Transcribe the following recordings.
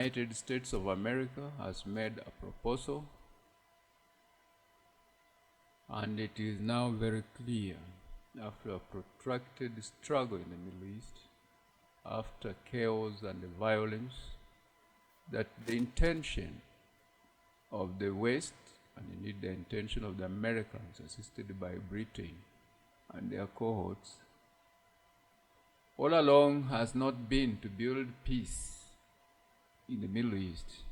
United States of America has made a proposal, and it is now very clear, after a protracted struggle in the Middle East, after chaos and violence, that the intention of the West, and indeed the intention of the Americans, assisted by Britain and their cohorts, all along has not been to build peace in the Middle East,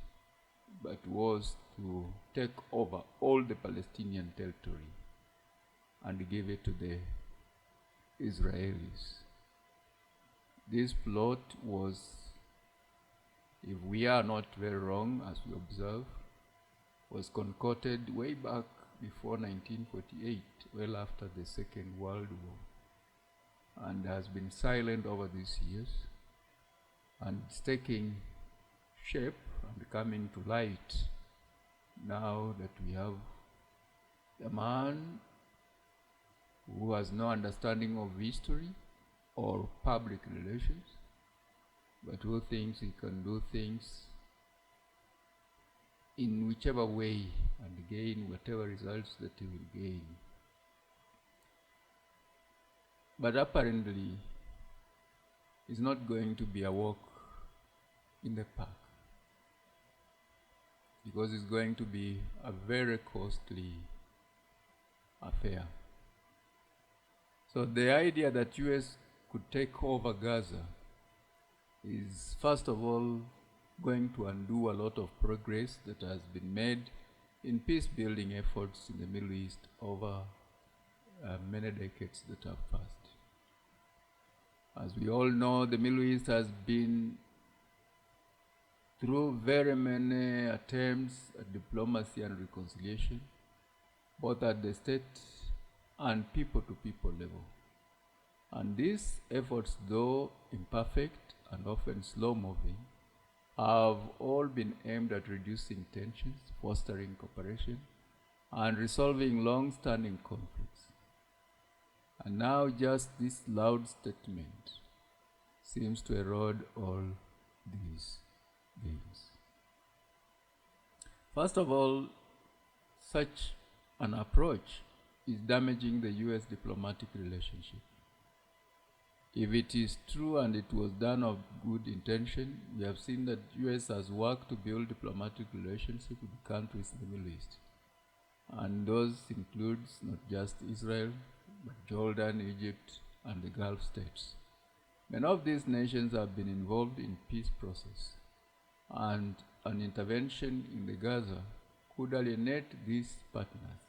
but was to take over all the Palestinian territory and give it to the Israelis. This plot was, if we are not very wrong, as we observe, was concocted way back before 1948, well after the Second World War, and has been silent over these years, and it's taking shape and coming to light now that we have a man who has no understanding of history or public relations, but who thinks he can do things in whichever way and gain whatever results that he will gain. But apparently, it's not going to be a walk in the park, because it's going to be a very costly affair. So the idea that US could take over Gaza is, first of all, going to undo a lot of progress that has been made in peace-building efforts in the Middle East over many decades that have passed. As we all know, the Middle East has been through very many attempts at diplomacy and reconciliation, both at the state and people-to-people level. And these efforts, though imperfect and often slow-moving, have all been aimed at reducing tensions, fostering cooperation, and resolving long-standing conflicts. And now just this loud statement seems to erode all these gains. First of all, such an approach is damaging the US diplomatic relationship. If it is true and it was done of good intention, we have seen that US has worked to build diplomatic relationships with countries in the Middle East. And those includes not just Israel, but Jordan, Egypt, and the Gulf states. Many of these nations have been involved in peace process, and an intervention in the Gaza could alienate these partners.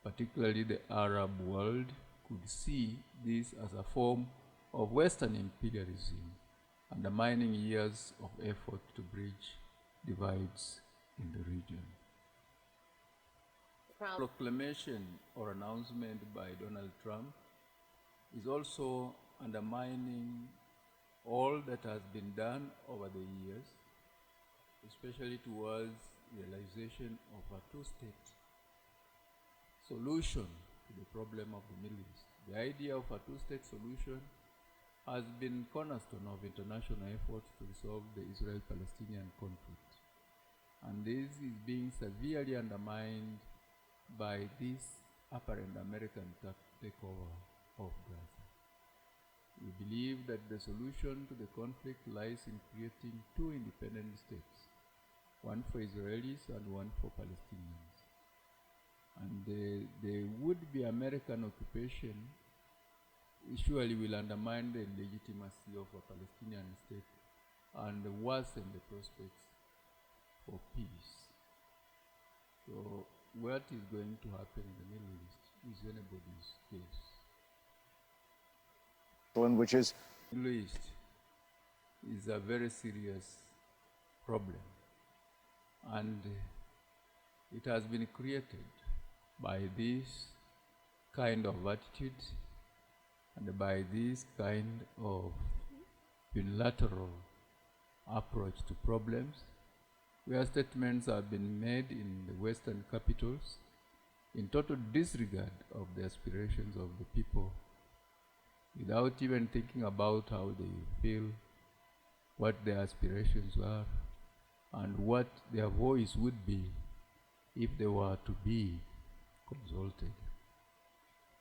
Particularly the Arab world could see this as a form of Western imperialism, undermining years of effort to bridge divides in the region. Proclamation or announcement by Donald Trump is also undermining all that has been done over the years, especially towards realization of a two-state solution to the problem of the Middle East. The idea of a two-state solution has been cornerstone of international efforts to resolve the Israel-Palestinian conflict. And this is being severely undermined by this apparent American takeover of Gaza. We believe that the solution to the conflict lies in creating two independent states, one for Israelis and one for Palestinians. And the would-be American occupation surely will undermine the legitimacy of a Palestinian state and worsen the prospects for peace. So what is going to happen in the Middle East is anybody's guess. Which is? The Middle East is a very serious problem, and it has been created by this kind of attitude and by this kind of unilateral approach to problems, where statements have been made in the Western capitals in total disregard of the aspirations of the people, without even thinking about how they feel, what their aspirations are, and what their voice would be if they were to be consulted.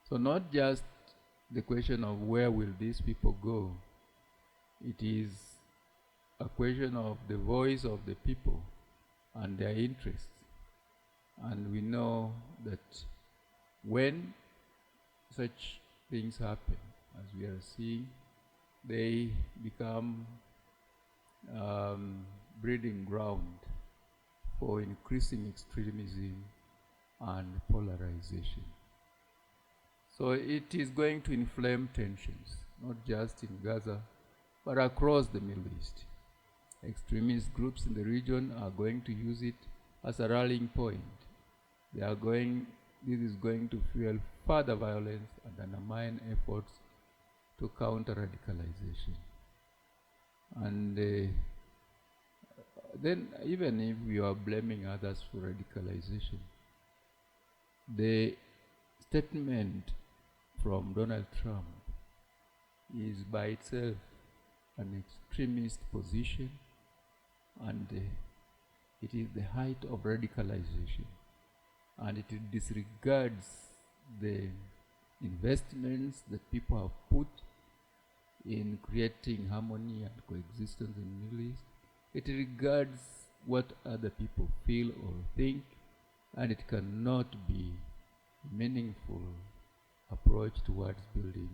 So not just the question of where will these people go, it is a question of the voice of the people and their interests. And we know that when such things happen, as we are seeing, they become breeding ground for increasing extremism and polarization. So it is going to inflame tensions, not just in Gaza, but across the Middle East. Extremist groups in the region are going to use it as a rallying point. This is going to fuel further violence and undermine efforts to counter radicalization. And then even if we are blaming others for radicalization, the statement from Donald Trump is by itself an extremist position, and it is the height of radicalization, and it disregards the investments that people have put in creating harmony and coexistence in the Middle East. It regards what other people feel or think, and it cannot be a meaningful approach towards building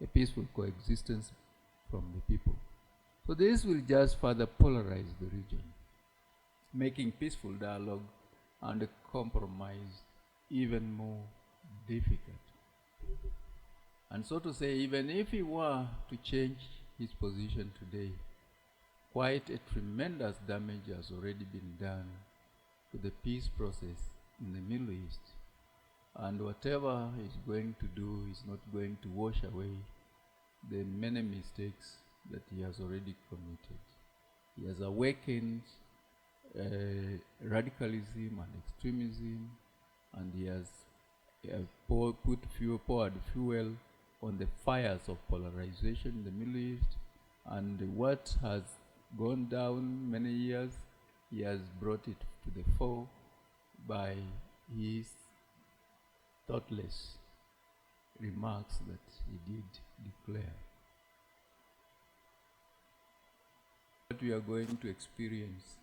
a peaceful coexistence from the people. So this will just further polarize the region, making peaceful dialogue and compromise even more difficult. And so to say, even if he were to change his position today, quite a tremendous damage has already been done to the peace process in the Middle East. And whatever he's going to do is not going to wash away the many mistakes that he has already committed. He has awakened radicalism and extremism, and he has poured fuel on the fires of polarization in the Middle East. And what has gone down many years, he has brought it to the fore by his thoughtless remarks that he did declare. What we are going to experience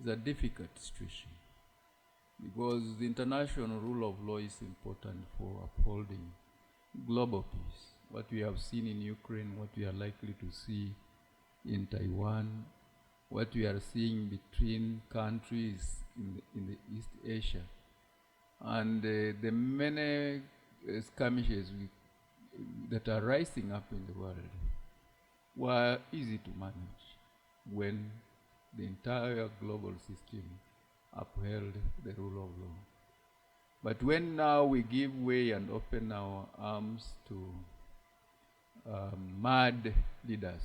is a difficult situation, because the international rule of law is important for upholding global peace. What we have seen in Ukraine, what we are likely to see in Taiwan, what we are seeing between countries in the East Asia, and the many skirmishes that are rising up in the world were easy to manage when the entire global system upheld the rule of law. But when now we give way and open our arms to mad leaders,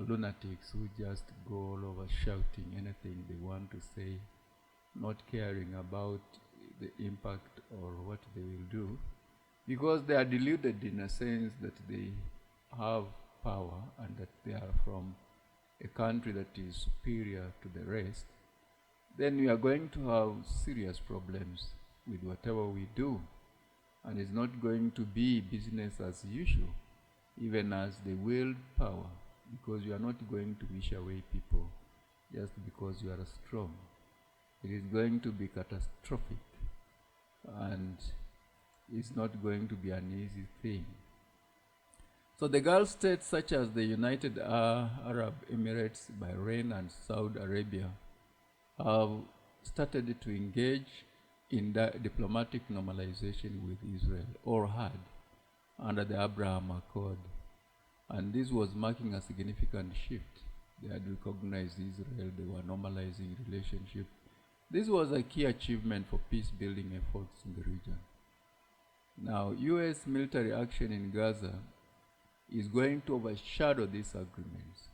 lunatics who just go all over shouting anything they want to say, not caring about the impact or what they will do, because they are deluded in a sense that they have power and that they are from a country that is superior to the rest, then we are going to have serious problems with whatever we do. And it's not going to be business as usual, even as they wield power, because you are not going to wish away people just because you are strong. It is going to be catastrophic, and it's not going to be an easy thing. So the Gulf states such as the United Arab Emirates, Bahrain, and Saudi Arabia have started to engage in diplomatic normalization with Israel, or had, under the Abraham Accord. And this was marking a significant shift. They had recognized Israel, they were normalizing relationship. This was a key achievement for peace-building efforts in the region. Now, U.S. military action in Gaza is going to overshadow these agreements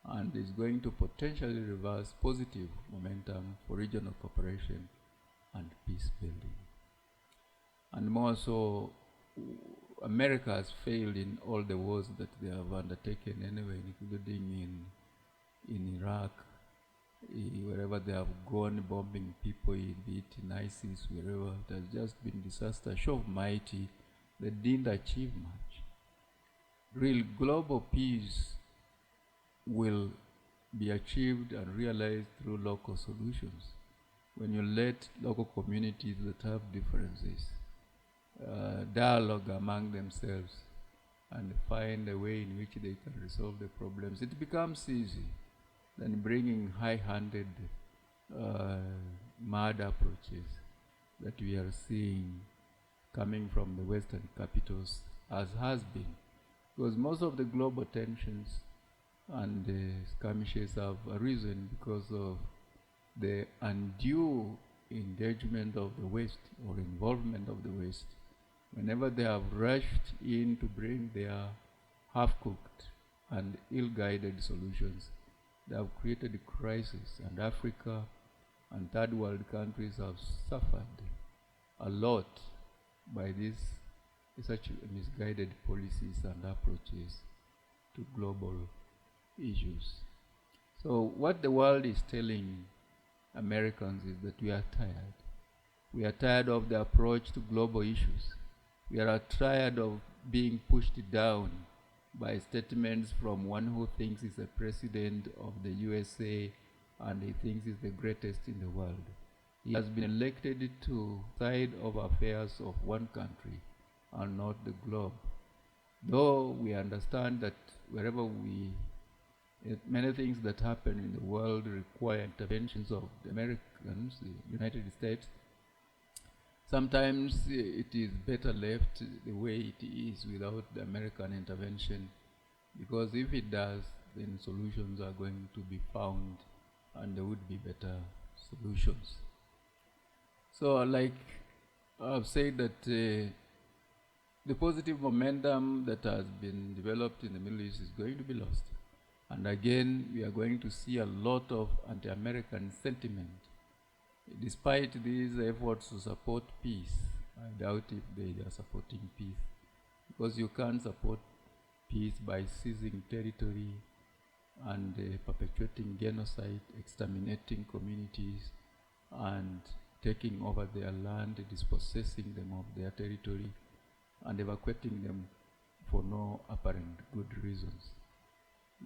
and is going to potentially reverse positive momentum for regional cooperation and peace building. And more so, America has failed in all the wars that they have undertaken anyway, including in Iraq wherever they have gone, bombing people, be it in ISIS, wherever, it has just been disaster. Show of mighty, they didn't achieve much. Real global peace will be achieved and realized through local solutions. When you let local communities that have differences dialogue among themselves and find a way in which they can resolve the problems, it becomes easy than bringing high-handed mad approaches that we are seeing coming from the Western capitals, as has been. Because most of the global tensions and skirmishes have arisen because of the undue engagement of the West or involvement of the West. Whenever they have rushed in to bring their half-cooked and ill-guided solutions, they have created a crisis, and Africa and third world countries have suffered a lot by these such misguided policies and approaches to global issues. So what the world is telling Americans is that we are tired. We are tired of the approach to global issues. We are tired of being pushed down by statements from one who thinks he's the president of the USA and he thinks he's the greatest in the world. He has been elected to side of affairs of one country and not the globe. Though we understand that wherever many things that happen in the world require interventions of the Americans, the United States, sometimes it is better left the way it is without the American intervention, because if it does, then solutions are going to be found and there would be better solutions. So like I've said that the positive momentum that has been developed in the Middle East is going to be lost. And again, we are going to see a lot of anti-American sentiment. Despite these efforts to support peace, I doubt if they are supporting peace, because you can't support peace by seizing territory and perpetuating genocide, exterminating communities, and taking over their land, dispossessing them of their territory, and evacuating them for no apparent good reasons.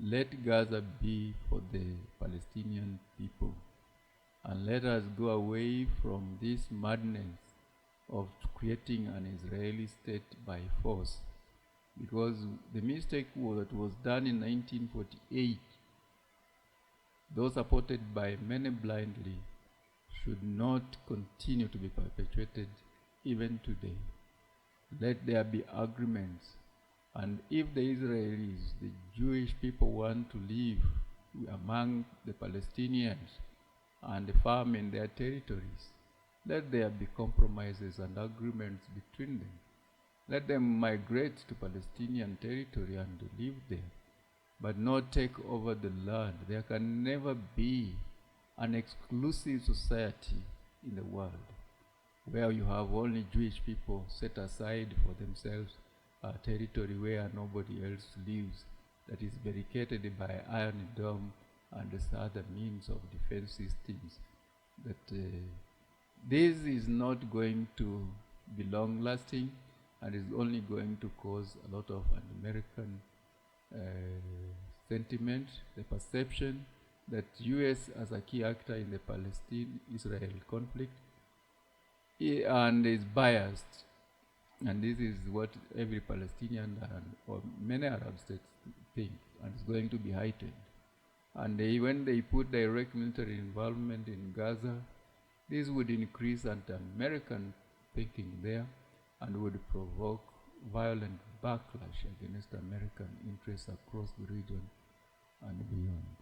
Let Gaza be for the Palestinian people, and let us go away from this madness of creating an Israeli state by force, because the mistake that was done in 1948, though supported by many blindly, should not continue to be perpetuated even today. Let there be agreements, and if the Israelis, the Jewish people, want to live among the Palestinians and farm in their territories, let there be compromises and agreements between them. Let them migrate to Palestinian territory and live there, but not take over the land. There can never be an exclusive society in the world where you have only Jewish people set aside for themselves a territory where nobody else lives, that is barricaded by iron dome and other means of defense systems. That this is not going to be long-lasting and is only going to cause a lot of anti-American sentiment, the perception that U.S. as a key actor in the Palestine-Israel conflict and is biased. And this is what every Palestinian or many Arab states think, and it's going to be heightened. And when they put direct military involvement in Gaza, this would increase anti-American thinking there and would provoke violent backlash against American interests across the region and beyond.